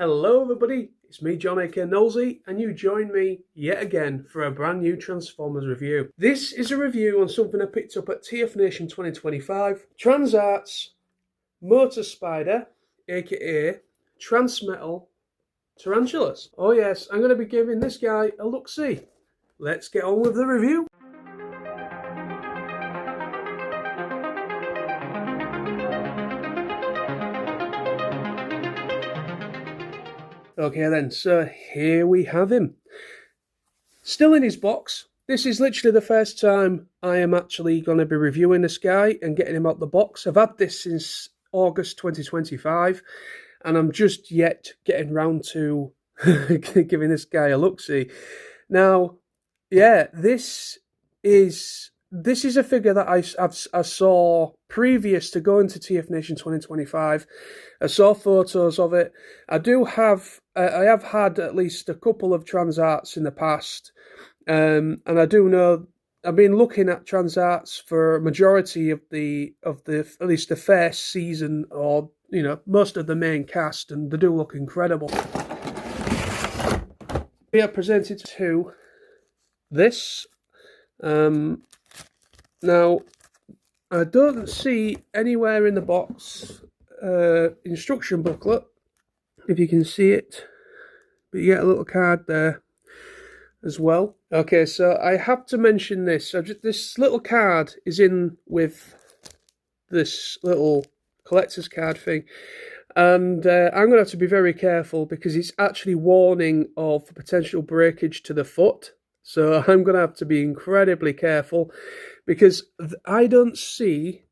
Hello everybody, it's me John aka Nolsey, and you join me yet again for a brand new Transformers review. This is a review on something I picked up at TF Nation 2025, TransArts Motor Spider, aka Transmetal Tarantulas. Oh yes, I'm going to be giving this guy a look-see. Let's get on with the review. Okay then, so here we have him. Still in his box. This is literally the first time I am actually going to be reviewing this guy and getting him out the box. I've had this since August 2025 and I'm just yet getting round to giving this guy a look-see. Now, yeah, this is a figure that I saw previous to going to TF Nation 2025. I saw photos of it. I have had at least a couple of TransArts in the past, and I do know I've been looking at TransArts for a majority of the at least the first season, or most of the main cast, and they do look incredible. We are presented to this. Now, I don't see anywhere in the box instruction booklet, if you can see it, but you get a little card there as well. Okay, so I have to mention this. This little card is in with this little collector's card thing, and I'm going to have to be very careful because it's actually warning of potential breakage to the foot. So I'm going to have to be incredibly careful because I don't see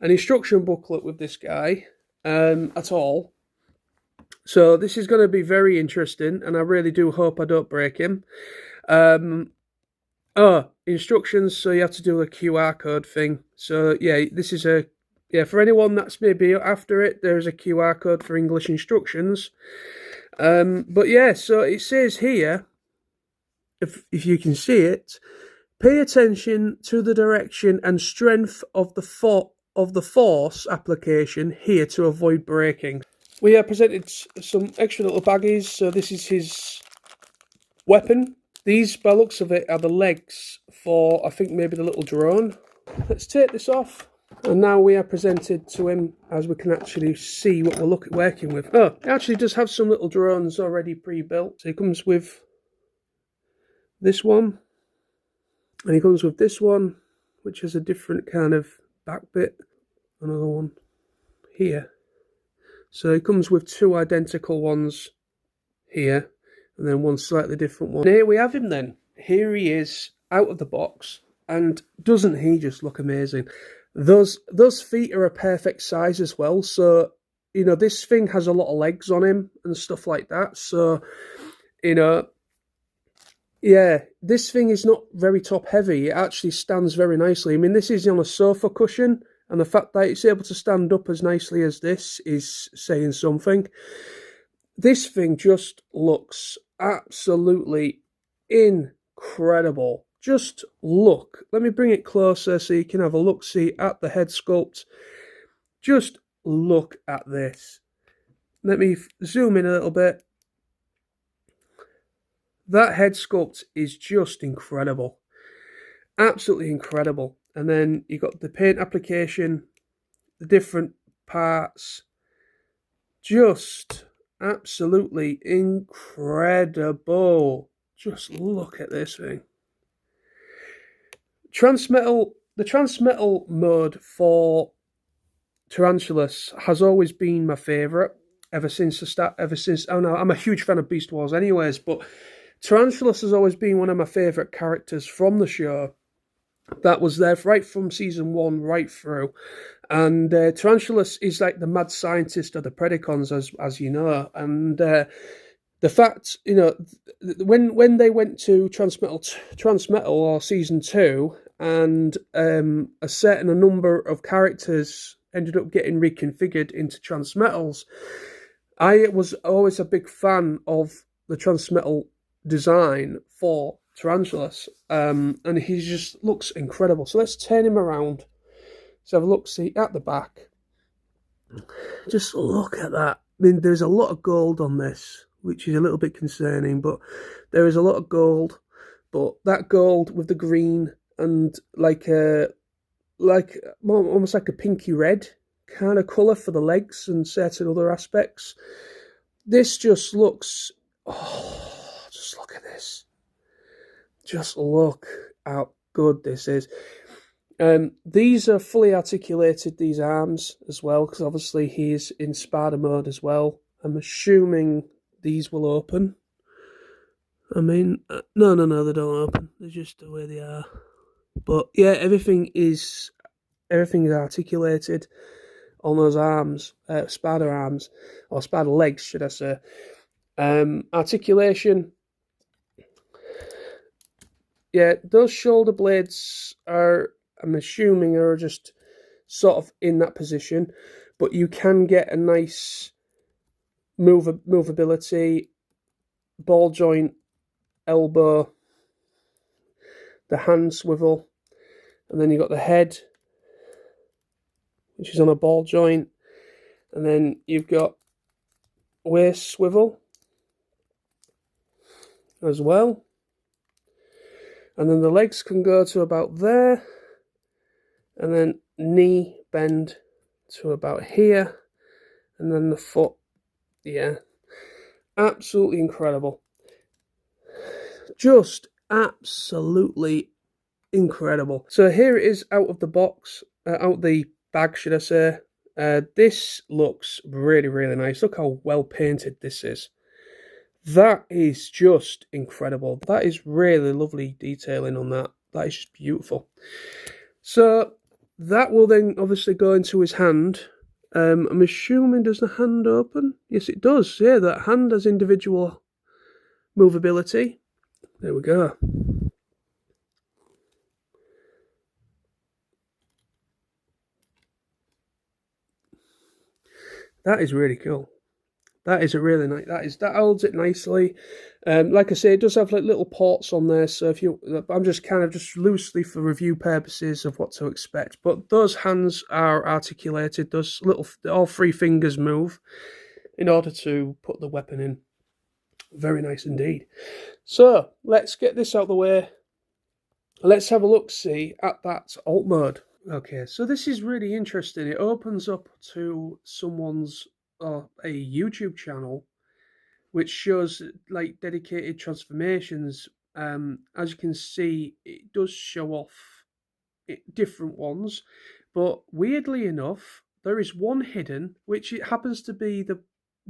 an instruction booklet with this guy at all. So this is going to be very interesting, and I really do hope I don't break him. Instructions, so you have to do a QR code thing. So yeah, this is for anyone that's maybe after it, there's a QR code for English instructions. But yeah, so it says here, if you can see it, pay attention to the direction and strength of the force application here to avoid braking. We are presented some extra little baggies. So this is his weapon. These, by the looks of it, are the legs for, I think, maybe the little drone. Let's take this off. And now we are presented to him as we can actually see what we're working with. Oh, it actually does have some little drones already pre-built. So he comes with this one, and he comes with this one, which has a different kind of back bit. Another one here. So he comes with two identical ones here, and then one slightly different one. And here we have him then. Here he is out of the box, and doesn't he just look amazing? Those feet are a perfect size as well. So, this thing has a lot of legs on him and stuff like that. So, yeah, this thing is not very top heavy. It actually stands very nicely. I mean, this is on a sofa cushion, and the fact that it's able to stand up as nicely as this is saying something. This thing just looks absolutely incredible. Just look. Let me bring it closer so you can have a look-see at the head sculpt. Just look at this. Let me zoom in a little bit. That head sculpt is just incredible. Absolutely incredible. And then you got the paint application, the different parts. Just absolutely incredible. Just look at this thing. The Transmetal mode for Tarantulas has always been my favourite ever since the start. Oh no, I'm a huge fan of Beast Wars anyways, but Tarantulas has always been one of my favourite characters from the show. That was there right from season 1 right through. And Tarantulas is like the mad scientist of the Predacons, as you know. And the fact, when they went to Transmetal or season 2, and a number of characters ended up getting reconfigured into Transmetals, I was always a big fan of the Transmetal design for Tarantulas, and he just looks incredible. So let's turn him around. Let's have a look, see at the back. Just look at that mean, there's a lot of gold on this, which is a little bit concerning, but there is a lot of gold. But that gold with the green and like almost like a pinky red kind of colour for the legs and certain other aspects. This just looks, oh, just look at this. Just look how good this is. These are fully articulated, these arms as well, because obviously he's in spider mode as well. I'm assuming these will open. I mean, no, they don't open. They're just the way they are. But yeah, everything is articulated on those arms, spider arms, or spider legs, should I say. Articulation. Yeah, those shoulder blades are, I'm assuming, are just sort of in that position, but you can get a nice movability, ball joint, elbow, the hand swivel, and then you've got the head, which is on a ball joint, and then you've got waist swivel as well. And then the legs can go to about there, and then knee bend to about here, and then the foot, yeah, absolutely incredible. Just absolutely incredible. So here it is out of the box, out the bag, should I say. This looks really, really nice. Look how well painted this is. That is just incredible. That is really lovely detailing on that. That is just beautiful. So that will then obviously go into his hand. I'm assuming, does the hand open? Yes, it does. Yeah, that hand has individual movability. There we go. That is really cool. That is a really nice. That holds it nicely. Like I say, it does have like little ports on there. So if you, I'm just kind of just loosely for review purposes of what to expect. But those hands are articulated. Those little, all three fingers move in order to put the weapon in. Very nice indeed. So let's get this out of the way. Let's have a look-see at that alt mode. Okay, so this is really interesting. It opens up to someone's a YouTube channel which shows like dedicated transformations. As you can see, it does show off different ones, but weirdly enough, there is one hidden, which it happens to be the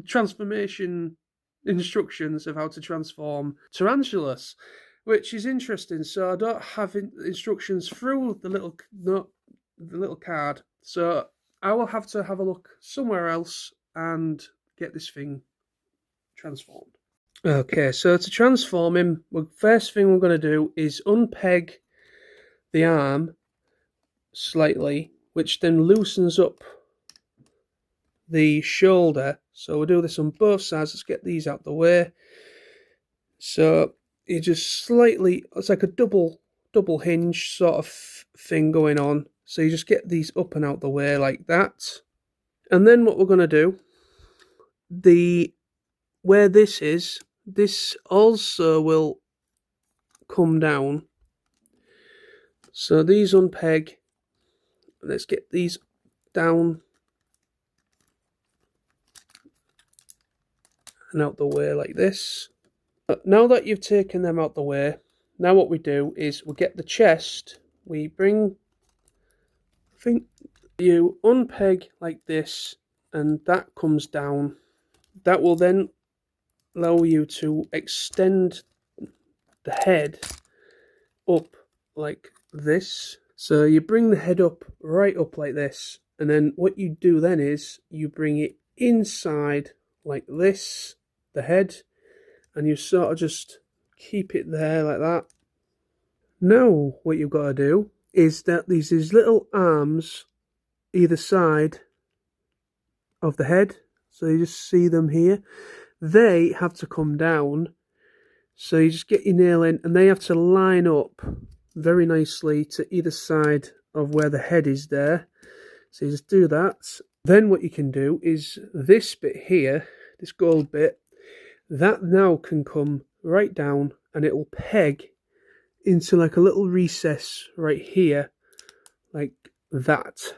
transformation instructions of how to transform tarantulas, which is interesting. So I don't have instructions through the little card, so I will have to have a look somewhere else and get this thing transformed. Okay, so to transform him, the first thing we're going to do is unpeg the arm slightly, which then loosens up the shoulder. So we'll do this on both sides. Let's get these out the way. So you just slightly, it's like a double hinge sort of thing going on. So you just get these up and out the way like that. And then what we're going to do, where this is, this also will come down. So these unpeg. Let's get these down and out the way like this. Now that you've taken them out the way, now what we do is we get the chest, we bring, I think you unpeg like this, and that comes down. That will then allow you to extend the head up like this. So you bring the head up, right up like this, and then what you do then is you bring it inside like this, the head, and you sort of just keep it there like that. Now what you've got to do is that these little arms either side of the head, so you just see them here, they have to come down. So you just get your nail in, and they have to line up very nicely to either side of where the head is there. So you just do that, Then what you can do is this bit here, this gold bit, that now can come right down and it will peg into like a little recess right here, like that.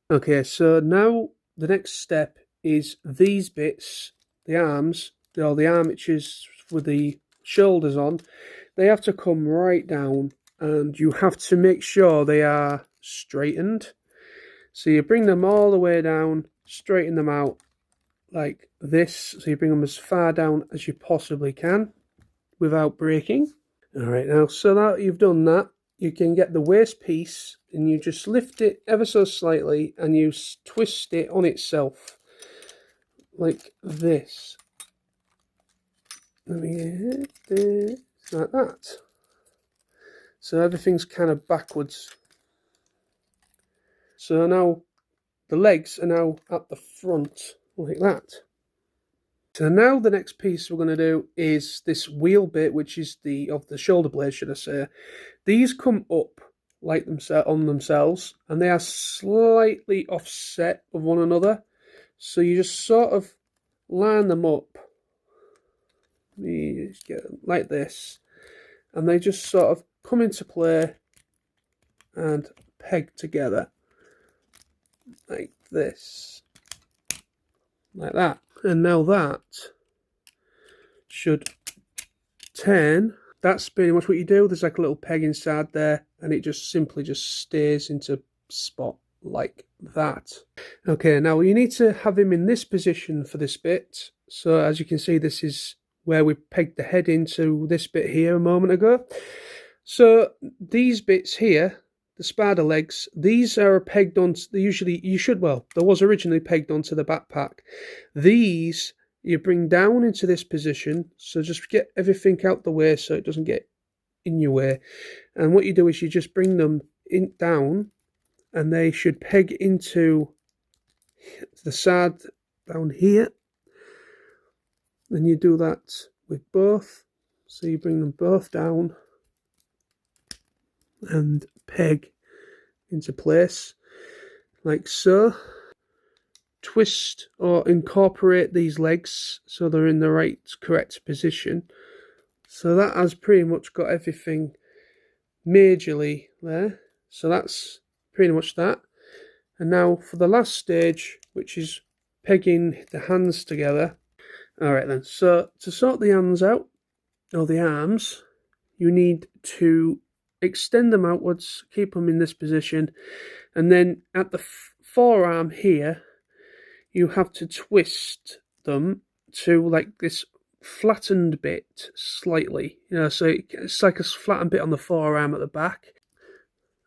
Okay, so now the next step is these bits, the arms, or the armatures with the shoulders on, they have to come right down and you have to make sure they are straightened. So you bring them all the way down, straighten them out like this. So you bring them as far down as you possibly can without breaking. Alright, now so that you've done that, you can get the waist piece and you just lift it ever so slightly and you twist it on itself like this. Let me get it like that. So everything's kind of backwards. So now the legs are now at the front like that. So now the next piece we're going to do is this wheel bit, which is of the shoulder blade, should I say. These come up like on themselves, and they are slightly offset of one another. So you just sort of line them up. You just get them like this, and they just sort of come into play and peg together like this, like that. And now that should turn. That's pretty much what you do. There's like a little peg inside there, and it just simply just stays into spot like that. Okay, now you need to have him in this position for this bit. So as you can see, this is where we pegged the head into this bit here a moment ago. So these bits here, the spider legs, these are pegged onto, there was originally pegged onto the backpack. These you bring down into this position, so just get everything out the way so it doesn't get in your way. And what you do is you just bring them down, and they should peg into the side down here. And you do that with both. So you bring them both down and peg into place like so. Twist or incorporate these legs so they're in the right correct position. So that has pretty much got everything majorly there. So that's pretty much that. And now for the last stage, which is pegging the hands together. Alright then, so to sort the hands out, or the arms, you need to extend them outwards, keep them in this position, and then at the forearm here, you have to twist them to like this flattened bit slightly, so it's like a flattened bit on the forearm at the back,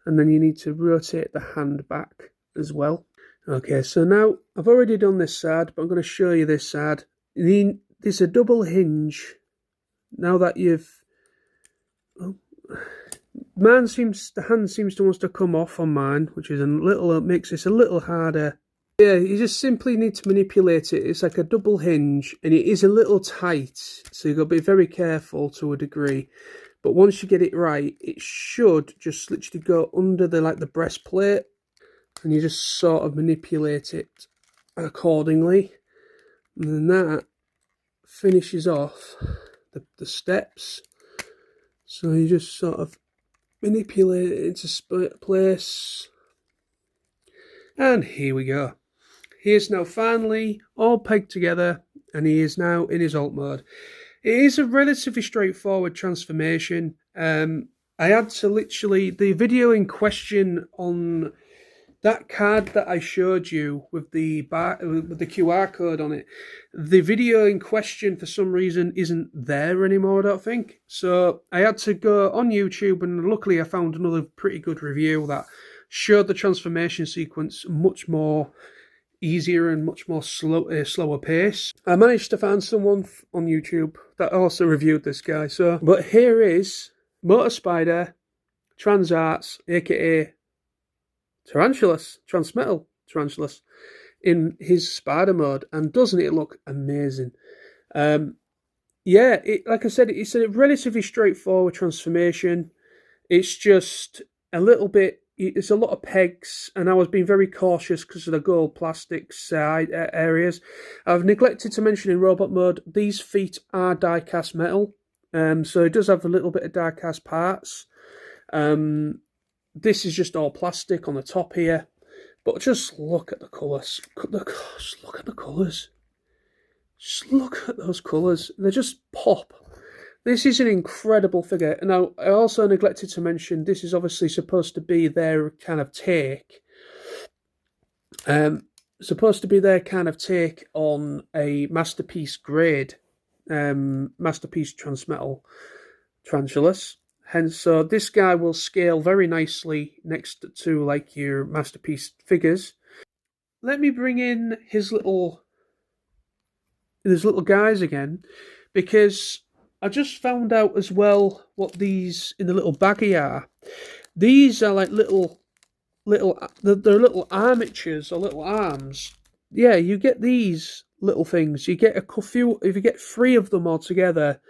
and then you need to rotate the hand back as well. Okay, so now I've already done this side, but I'm going to show you this side. There's a double hinge. Now that you've, the hand seems to want to come off on mine, which is makes this a little harder. Yeah, you just simply need to manipulate it. It's like a double hinge, and it is a little tight, so you've got to be very careful to a degree. But once you get it right, it should just literally go under the breastplate, and you just sort of manipulate it accordingly. And then that finishes off the steps. So you just sort of manipulate it into place. And here we go. He is now finally all pegged together, and he is now in his alt mode. It is a relatively straightforward transformation. I had to literally, the video in question on that card that I showed you with the QR code on it, the video in question for some reason isn't there anymore, I don't think. So I had to go on YouTube, and luckily I found another pretty good review that showed the transformation sequence much more easier and much more slower pace. I managed to find someone on YouTube that also reviewed this guy. But here is Motor Spider, TransArts, aka Tarantulas, Transmetal Tarantulas, in his spider mode, and doesn't it look amazing? Yeah, like I said, it's a relatively straightforward transformation. It's just a little bit it's a lot of pegs, and I was being very cautious because of the gold plastic side areas. I've neglected to mention in robot mode, these feet are die-cast metal, so it does have a little bit of die-cast parts. This is just all plastic on the top here, but just look at the colours. Just look at the colours. Just look at those colours. They just pop. This is an incredible figure. Now, I also neglected to mention, this is obviously supposed to be their kind of take. Supposed to be their kind of take on a masterpiece grade, masterpiece Transmetal Tarantulas. Hence, so this guy will scale very nicely next to like your masterpiece figures. Let me bring in his little guys again, because I just found out as well what these in the little baggie are. These are like they're little armatures or little arms. Yeah, you get these little things. You get a few, if you get 3 of them all together,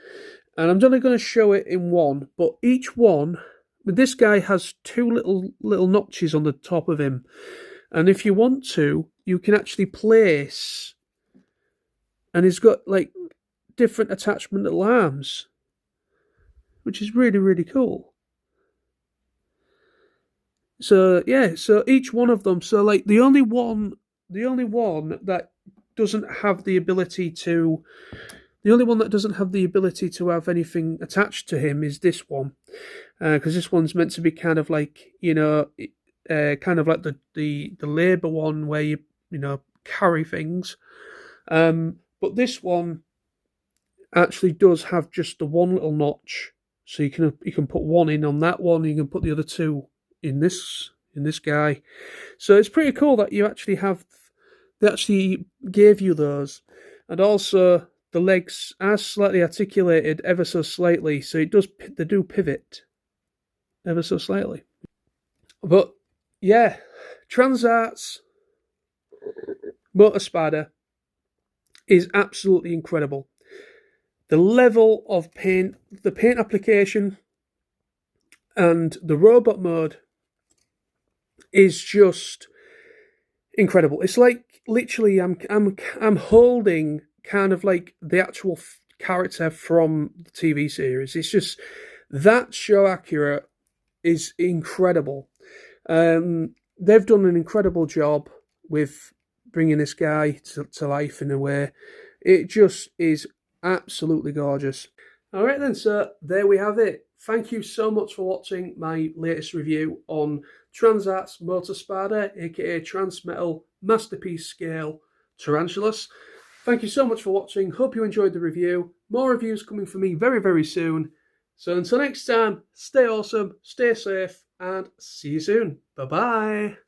and I'm only going to show it in one, but each one, this guy has 2 little notches on the top of him, and if you want to, you can actually place, and he's got like different attachment little arms, which is really, really cool. So yeah, so each one of them, so like the only one that doesn't have the ability to have anything attached to him is this one, because this one's meant to be kind of like, you know, kind of like the labour one where you carry things, but this one actually does have just the one little notch, so you can put one in on that one, you can put the other 2 in this guy. So it's pretty cool that they actually gave you those, and also the legs are slightly articulated ever so slightly, so they do pivot ever so slightly. But yeah, TransArts Motor Spider is absolutely incredible. The level of paint, the paint application, and the robot mode is just incredible. It's like literally I'm holding kind of like the actual character from the TV series. It's just that show accurate is incredible. They've done an incredible job with bringing this guy to life in a way. It just is absolutely gorgeous. Alright then, so there we have it. Thank you so much for watching my latest review on TransArts Motor Spider, aka Transmetal Masterpiece Scale Tarantulas. Thank you so much for watching. Hope you enjoyed the review. More reviews coming from me very, very soon. So until next time, stay awesome, stay safe, and see you soon. Bye-bye.